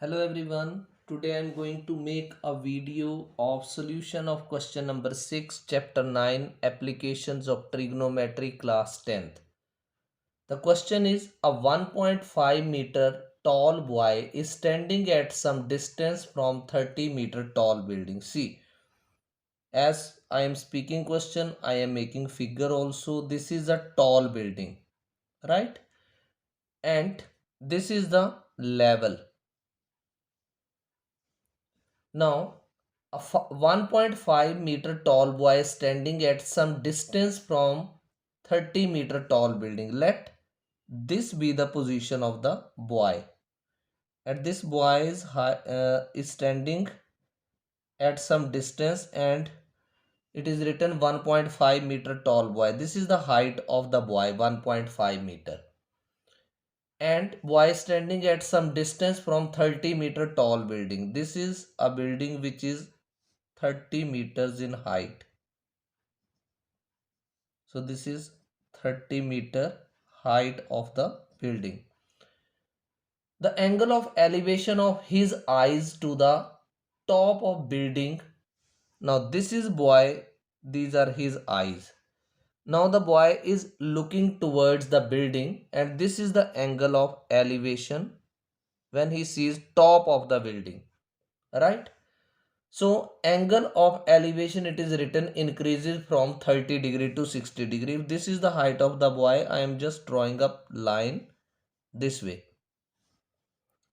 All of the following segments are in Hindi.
Hello everyone. Today I am going to make a video of solution of question number 6 chapter 9 applications of trigonometry class 10th. The question is a 1.5-meter tall boy is standing at some distance from 30-meter tall building. See, as I am speaking question, I am making figure also. This is a tall building, right? And this is the level. Now, a 1.5-meter tall boy standing at some distance from 30-meter tall building. Let this be the position of the boy. And this boy is standing at some distance, and it is written 1.5-meter tall boy. This is the height of the boy, 1.5 meter. And boy standing at some distance from 30-meter tall building. This is a building which is 30 meters in height. So this is 30-meter height of the building. The angle of elevation of his eyes to the top of building. Now this is boy, these are his eyes. Now the boy is looking towards the building, and this is the angle of elevation when he sees top of the building, right? So angle of elevation, it is written, increases from 30 degree to 60 degree. If this is the height of the boy, I am just drawing up line this way.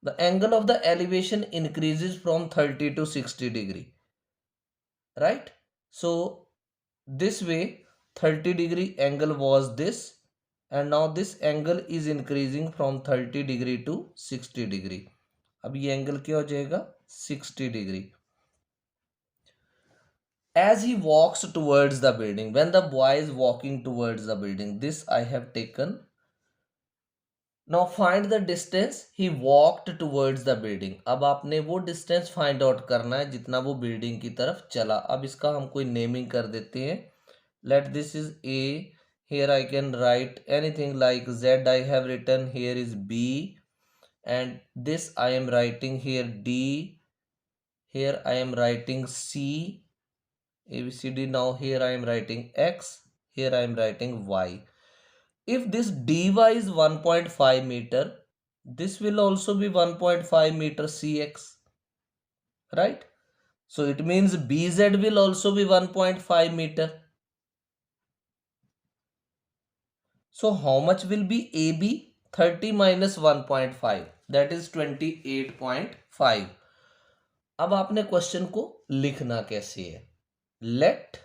The angle of the elevation increases from 30 to 60 degree, right? So this way 30 degree angle was this, and now this angle is increasing from 30 degree to 60 degree. अब ये एंगल क्या हो जाएगा 60 degree. As he walks towards the building, when the boy is walking towards the building, this I have taken. Now find the distance he walked towards the building. अब आपने वो distance find out करना है जितना वो building की तरफ चला. अब इसका हम कोई naming कर देते हैं. Let this is A. Here I can write anything like Z. I have written here is B, and this I am writing here D. Here I am writing C. ABCD. Now here I am writing X, here I am writing Y. If this dy is 1.5 meter, this will also be 1.5 meter CX, right? So it means BZ will also be 1.5 meter. So how much will be AB? 30 minus 1.5, that is 28.5. अब आपने क्वेश्चन को लिखना कैसे है. Let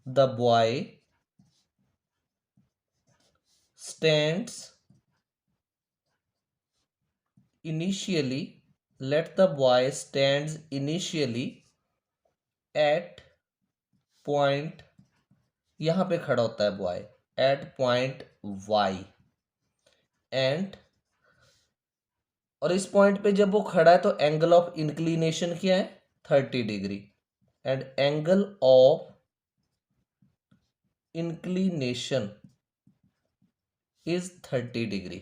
the boy stands initially, let the boy stands initially at point, यहां पे खड़ा होता है boy, at point y, and और इस पॉइंट पे जब वो खड़ा है तो एंगल ऑफ इंक्लिनेशन क्या है 30 degree, and angle of inclination is 30 degree.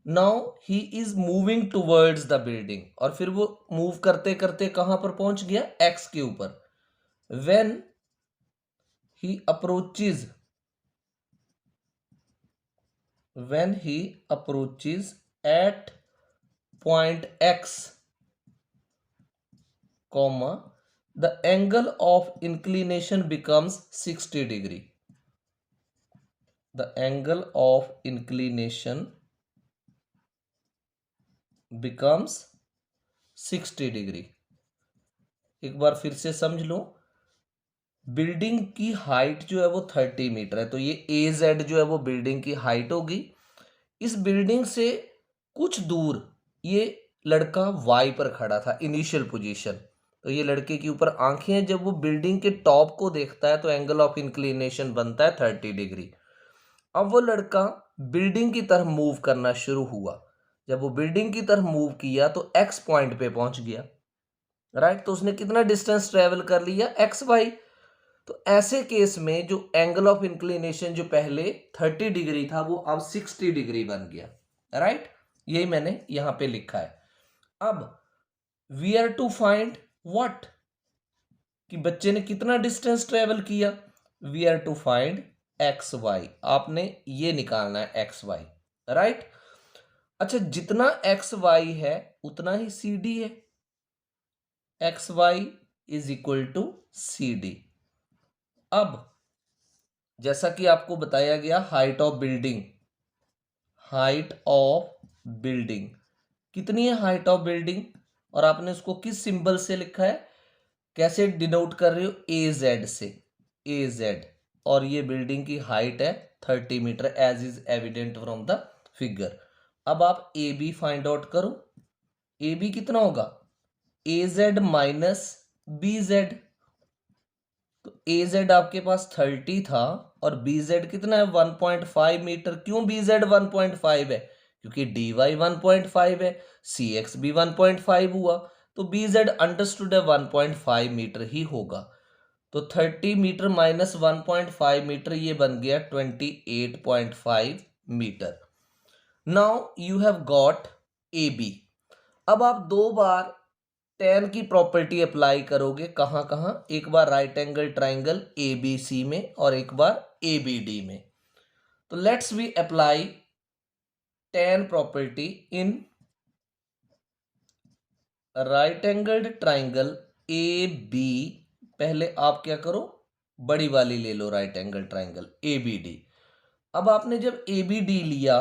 Now he is moving towards the building, और फिर वो मूव करते करते कहां पर पहुंच गया x के ऊपर. When he approaches at point x, comma, the angle of inclination becomes 60 degree. The angle of inclination becomes 60 degree. एक बार फिर से समझ लो, बिल्डिंग की हाइट जो है वो 30 मीटर है, तो ये AZ जो है वो बिल्डिंग की हाइट होगी. इस बिल्डिंग से कुछ दूर ये लड़का Y पर खड़ा था, इनिशियल पोजीशन. तो ये लड़के के ऊपर आंखें हैं. जब वो बिल्डिंग के टॉप को देखता है तो एंगल ऑफ इंक्लिनेशन बनता है 30 डिग्री. अब वो लड़का बिल्डिंग की तरफ मूव करना शुरू हुआ. जब वो बिल्डिंग की तरफ मूव किया तो एक्स पॉइंट पे पहुंच गया, राइट? तो उसने कितना डिस्टेंस ट्रेवल कर लिया एक्स वाई. तो ऐसे केस में जो एंगल ऑफ इंक्लिनेशन जो पहले 30 डिग्री था वो अब 60 डिग्री बन गया, राइट? यही मैंने यहां पे लिखा है। अब we are to find what, कि बच्चे ने कितना डिस्टेंस ट्रेवल किया। We are to find X Y, आपने ये निकालना है एक्स वाई, राइट। अच्छा, जितना एक्स वाई है उतना ही सी डी है। X Y is equal to C D. अब जैसा कि आपको बताया गया, height of building, height of building कितनी है, हाइट ऑफ बिल्डिंग, और आपने उसको किस सिंबल से लिखा है, कैसे डिनोट कर रहे हो, ए जेड से, ए जेड। और ये बिल्डिंग की हाइट है 30 metre as is evident from the figure. अब आप ए बी फाइंड आउट करो। ए बी कितना होगा, ए जेड माइनस बी जेड। तो ए जेड आपके पास 30 था और बी जेड कितना है 1.5 मीटर। क्यों बी जेड 1.5 है, क्योंकि डी वाई 1.5 है, सी एक्स भी 1.5 हुआ, तो बी जेड अंडरस्टूड है 1.5 मीटर ही होगा। तो 30 मीटर माइनस 1.5 मीटर, ये बन गया 28.5 metre. Now you have got A B. अब आप दो बार tan की प्रॉपर्टी अप्लाई करोगे, कहां कहां, एक बार right angle triangle A B C में और एक बार ए बी डी में। तो let's we apply tan property in right angled triangle A B. पहले आप क्या करो, बड़ी वाली ले लो right angle triangle A B D. अब आपने जब ए बी डी लिया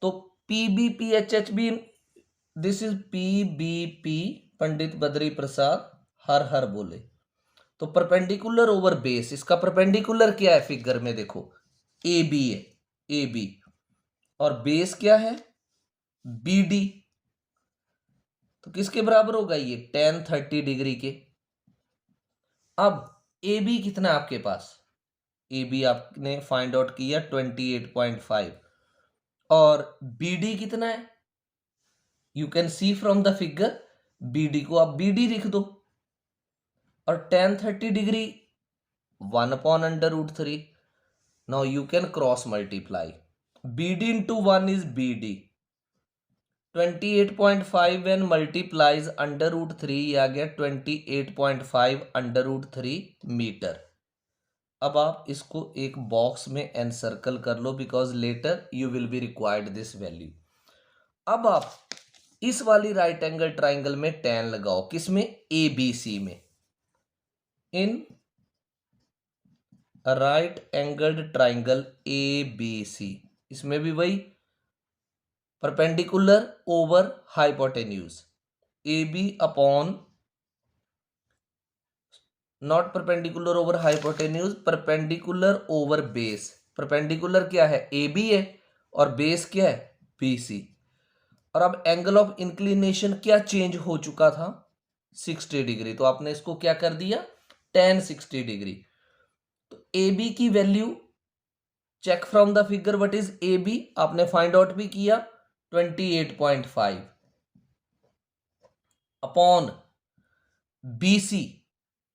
तो P B P H H B, this is P B P, Pandit Badri Prasad हर हर बोले। तो परपेंडिकुलर ओवर बेस, इसका परपेंडिकुलर क्या है फिगर में देखो, ए बी है, ए बी, और बेस क्या है बी डी। तो किसके बराबर होगा ये, tan 30 डिग्री के। अब ए बी कितना है आपके पास, ए बी आपने फाइंड आउट किया 28.5, और बी डी कितना है, you can see from the figure, B D को आप बी डी लिख दो, और tan 30 degree 1/√3। Now you can cross multiply, B D into 1 is B D, 28.5 when multiplies √3, ये आ गया 28.5 √3 मीटर। अब आप इसको एक बॉक्स में एनसर्कल कर लो, because later you will be required this value. अब आप इस वाली राइट एंगल ट्राइंगल में tan लगाओ, किसमें, ए बी सी में, in right angled triangle A B C. इसमें भी वही perpendicular over hypotenuse, A B upon, not perpendicular over hypotenuse, perpendicular over base. Perpendicular क्या है, ए बी है, और बेस क्या है, बी सी। और अब एंगल ऑफ इंक्लिनेशन क्या चेंज हो चुका था, 60 डिग्री, तो आपने इसको क्या कर दिया, tan 60 डिग्री। तो ए बी की value check from the figure, what is A B, आपने फाइंड आउट भी किया 28.5 अपॉन बी सी।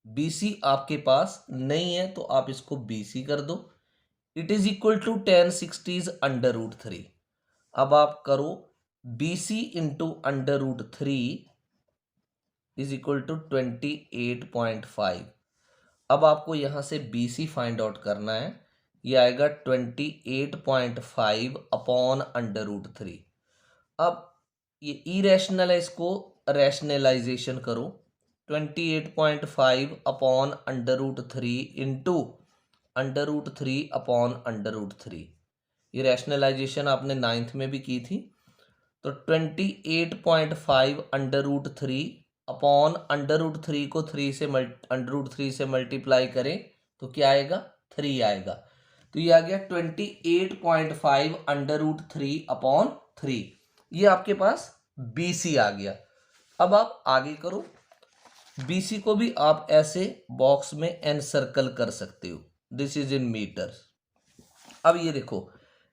BC आपके पास नहीं है तो आप इसको BC कर दो, it is equal to tan 60 √3। अब आप करो BC into √3 is equal to 28.5। अब आपको यहां से BC फाइंड आउट करना है, ये आएगा 28.5 अपॉन √3। अब ये इरेशनल है, इसको रैशनलाइजेशन करो, 28.5 अपॉन √3 इंटू √3 अपॉन √3। ये रैशनलाइजेशन आपने 9th में भी की थी। तो 28.5 √3 अपॉन √3 को 3 से √3 से मल्टीप्लाई करें तो क्या आएगा, 3 आएगा। तो ये आ गया 28.5 √3 अपॉन 3, ये आपके पास BC आ गया। अब आप आगे करो, BC को भी आप ऐसे बॉक्स में एनसर्कल कर सकते हो, दिस इज इन मीटर्स। अब ये देखो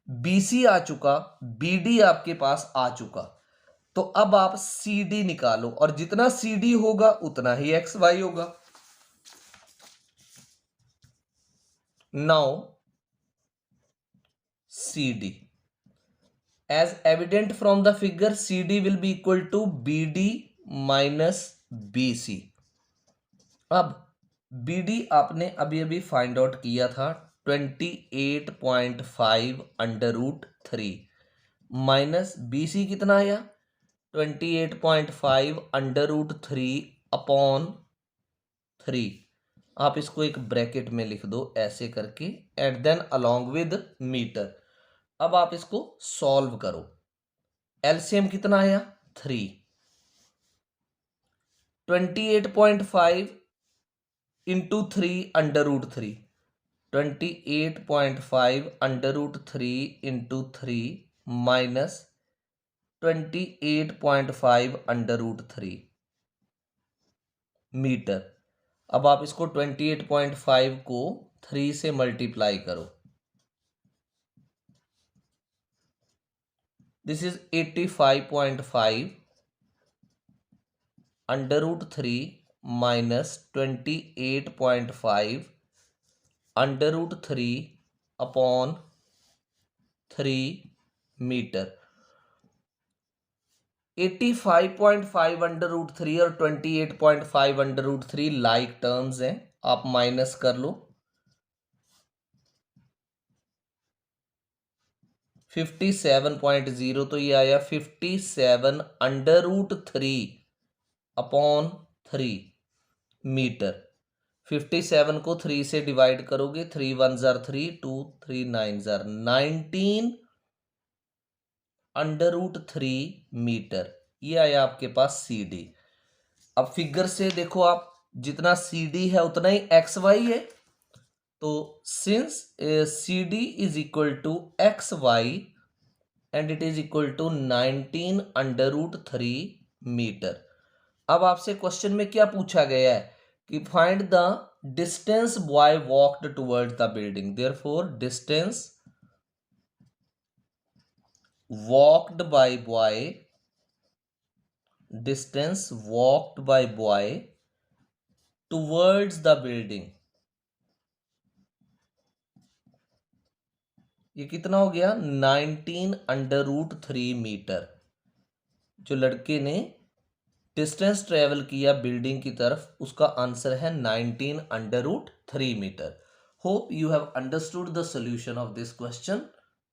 BC आ चुका, BD आपके पास आ चुका, तो अब आप CD निकालो, और जितना CD होगा उतना ही XY होगा। Now CD, As evident from the figure, CD will be equal to BD minus BC. अब BD आपने अभी अभी फाइंड आउट किया था 28.5 √3 माइनस BC कितना आया 28.5 √3 अपॉन 3। आप इसको एक ब्रैकेट में लिख दो ऐसे करके and then along with metre. अब आप इसको सॉल्व करो। एलसीएम कितना आया 3। 28.5 इंटू 3 √3 28.5 √3 इंटू 3 माइनस 28.5 √3 मीटर। अब आप इसको 28.5 को 3 से मल्टीप्लाई करो। This is 85.5 √3 minus 28.5 √3 upon 3 metre. 85.5 √3 और 28.5 √3 लाइक टर्म्स हैं, आप माइनस कर लो। 57.0 तो ये आया 57 √3 अपॉन 3 मीटर। 57 को 3 से डिवाइड करोगे 3 1 जार 3 2 3 9 जार 19 √3 मीटर। ये आया आपके पास CD। अब फिगर से देखो आप, जितना CD है उतना ही XY है, तो since CD is equal to XY and it is equal to 19 √3 metre. अब आपसे क्वेश्चन में क्या पूछा गया है कि find the distance boy walked towards the building. Therefore distance walked by boy towards the building, ये कितना हो गया 19 √3 मीटर। जो लड़के ने डिस्टेंस ट्रेवल किया बिल्डिंग की तरफ, उसका आंसर है 19 √3 metre. Hope you have understood the solution of this question.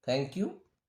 Thank you.